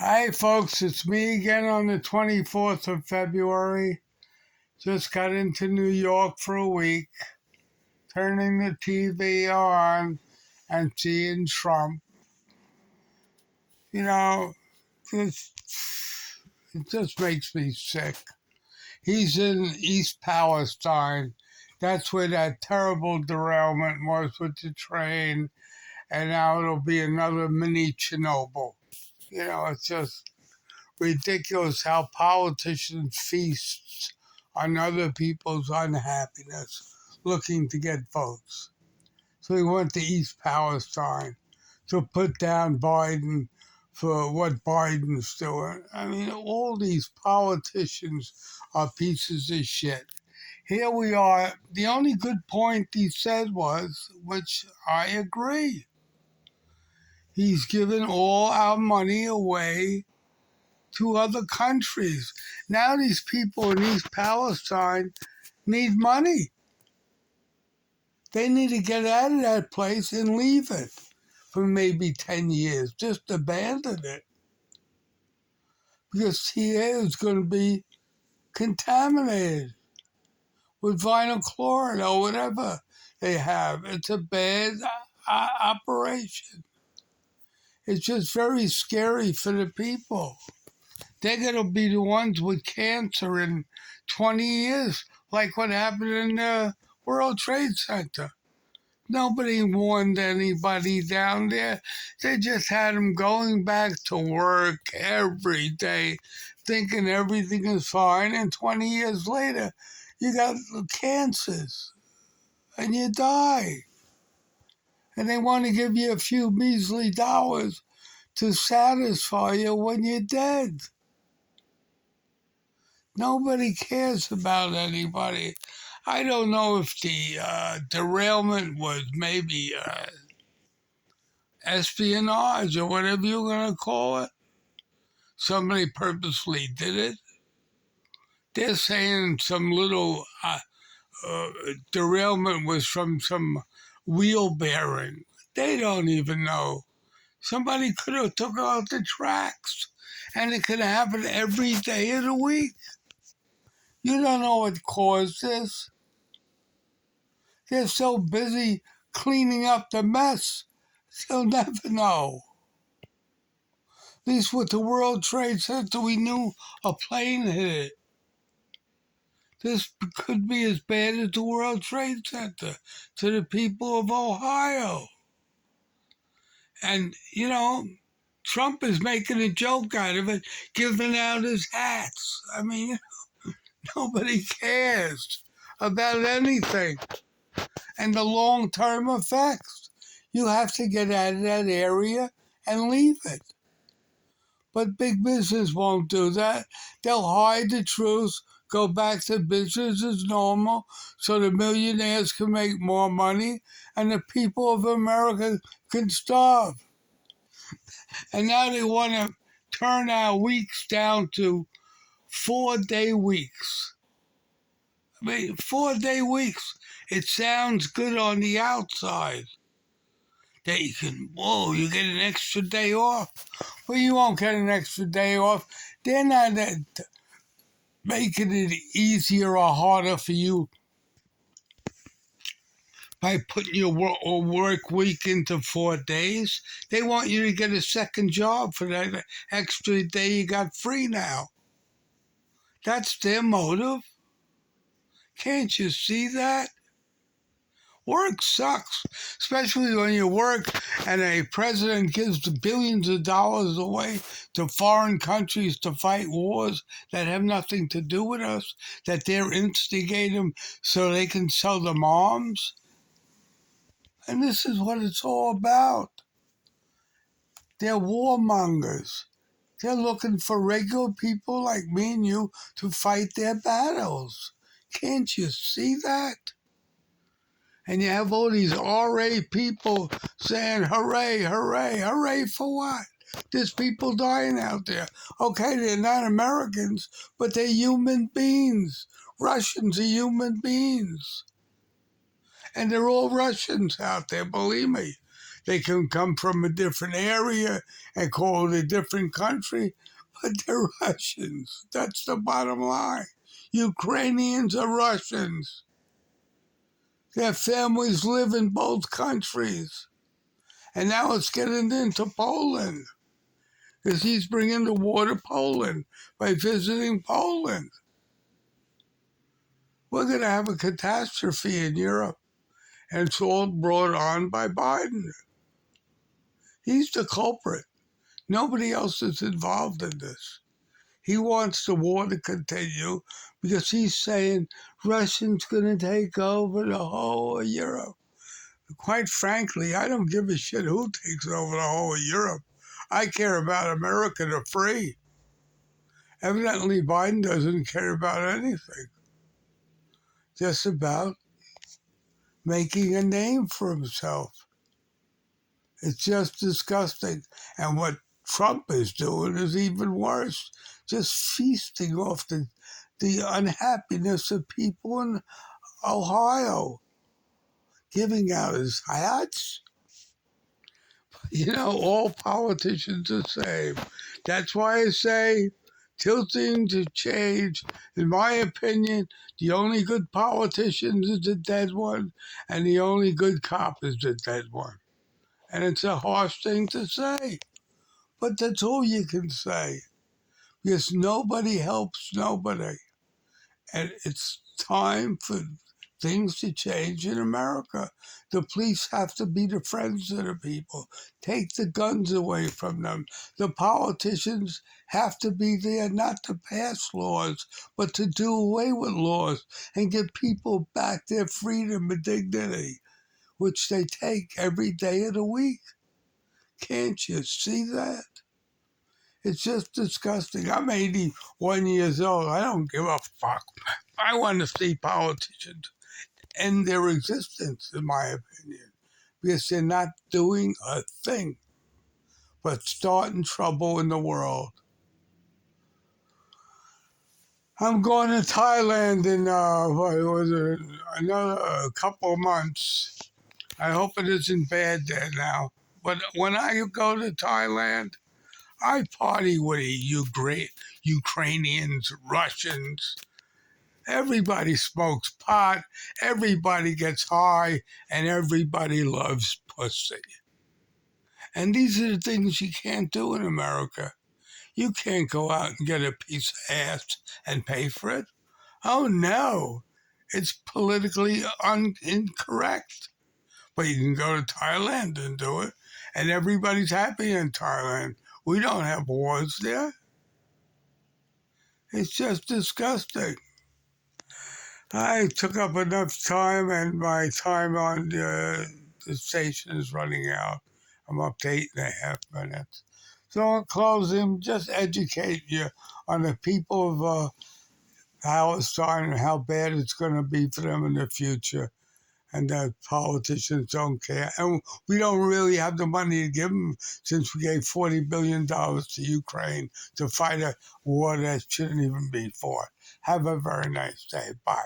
Hi, folks. It's me again on the 24th of February. Just got into New York for a week, turning the TV on and seeing Trump. You know, it's, it just makes me sick. He's in East Palestine. That's where that terrible derailment was with the train, and now it'll be another mini Chernobyl. It's just ridiculous how politicians feast on other people's unhappiness, looking to get votes. So he went to East Palestine to put down Biden for what Biden's doing. I mean, all these politicians are pieces of shit. Here we are. The only good point he said was, which I agree, he's given all our money away to other countries. Now these people in East Palestine need money. They need to get out of that place and leave it for maybe 10 years. Just abandon it. Because here is going to be contaminated with vinyl chloride or whatever they have. It's a bad operation. It's just very scary for the people. They're going to be the ones with cancer in 20 years, like what happened in the World Trade Center. Nobody warned anybody down there. They just had them going back to work every day, thinking everything is fine. And 20 years later, you got cancers and you die. And they want to give you a few measly dollars to satisfy you when you're dead. Nobody cares about anybody. I don't know if the derailment was maybe espionage or whatever you're going to call it. Somebody purposely did it. They're saying some little derailment was from some wheel bearing. They don't even know. Somebody could have took out the tracks, and it could happen every day of the week. You don't know what caused this. They're so busy cleaning up the mess, they'll never know. At least with the World Trade Center, we knew a plane hit it. This could be as bad as the World Trade Center to the people of Ohio. And, Trump is making a joke out of it, giving out his hats. I mean, nobody cares about anything. And the long-term effects. You have to get out of that area and leave it. But big business won't do that. They'll hide the truth, go back to business as normal so the millionaires can make more money and the people of America can starve. And now they want to turn our weeks down to 4-day weeks. I mean, 4-day weeks. It sounds good on the outside. That you can, you get an extra day off. Well, you won't get an extra day off. They're not making it easier or harder for you by putting your work week into 4 days. They want you to get a second job for that extra day you got free now. That's their motive. Can't you see that? Work sucks, especially when you work and a president gives billions of dollars away to foreign countries to fight wars that have nothing to do with us, that they're instigating so they can sell them arms. And this is what it's all about. They're warmongers. They're looking for regular people like me and you to fight their battles. Can't you see that? And you have all these RA people saying, hooray, hooray, hooray for what? There's people dying out there. Okay, they're not Americans, but they're human beings. Russians are human beings. And they're all Russians out there, believe me. They can come from a different area and call it a different country, but they're Russians. That's the bottom line. Ukrainians are Russians. Their families live in both countries. And now it's getting into Poland because he's bringing the war to Poland by visiting Poland. We're going to have a catastrophe in Europe, and it's all brought on by Biden. He's the culprit. Nobody else is involved in this. He wants the war to continue because he's saying Russia's going to take over the whole of Europe. Quite frankly, I don't give a shit who takes over the whole of Europe. I care about America to free. Evidently, Biden doesn't care about anything. Just about making a name for himself. It's just disgusting. And what Trump is doing is even worse. Just feasting off the unhappiness of people in Ohio, giving out his hats. All politicians are the same. That's why I say, tilting to change. In my opinion, the only good politician is the dead one, and the only good cop is the dead one. And it's a harsh thing to say, but that's all you can say, because nobody helps nobody. And it's time for things to change in America. The police have to be the friends of the people. Take the guns away from them. The politicians have to be there not to pass laws, but to do away with laws and give people back their freedom and dignity, which they take every day of the week. Can't you see that? It's just disgusting. I'm 81 years old. I don't give a fuck. I want to see politicians end their existence, in my opinion, because they're not doing a thing but starting trouble in the world. I'm going to Thailand in another couple of months. I hope it isn't bad there now. But when I go to Thailand, I party with Ukrainians, Russians. Everybody smokes pot, everybody gets high, and everybody loves pussy. And these are the things you can't do in America. You can't go out and get a piece of ass and pay for it. Oh no, it's politically incorrect. But you can go to Thailand and do it, and everybody's happy in Thailand. We don't have wars there. It's just disgusting. I took up enough time, and my time on the station is running out. I'm up to 8.5 minutes. So in closing, just educate you on the people of Palestine and how bad it's going to be for them in the future, and that politicians don't care. And we don't really have the money to give them, since we gave $40 billion to Ukraine to fight a war that shouldn't even be fought. Have a very nice day. Bye.